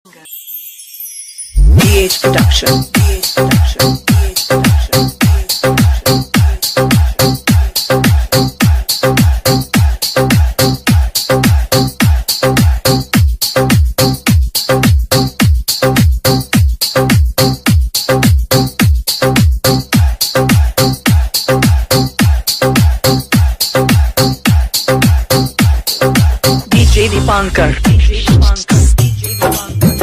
DH Production. DH Production. DH Production. DJ Dipankar. DJ Dipankar. DJ Dipankar.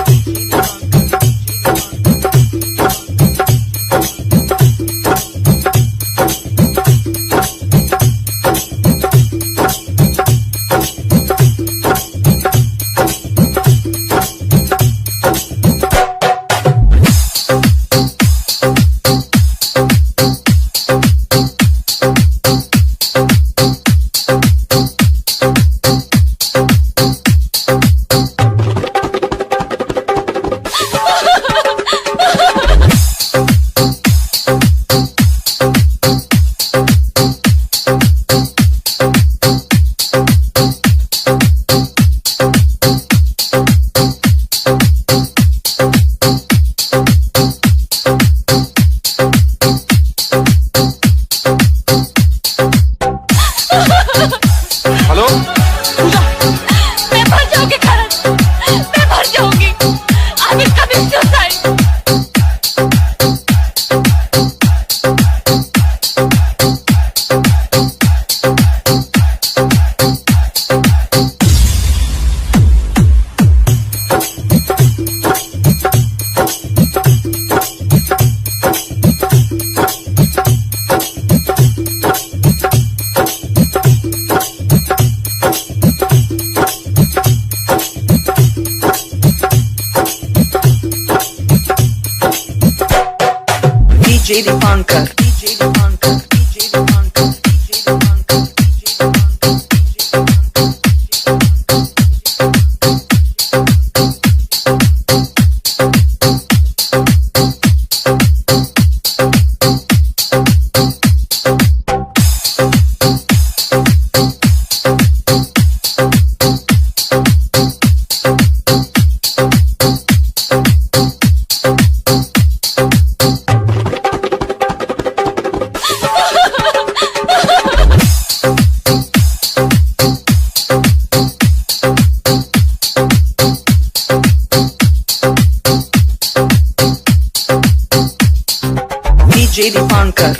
Hello Puja, मैं भर जाऊंगी करण, मैं भर जाऊंगी। अब इसका भी suicide. DJ Dipankar. DJ Dipankar. DJ Dipankar. DJ Dipankar. DJ Dipankar. DJ Dipankar.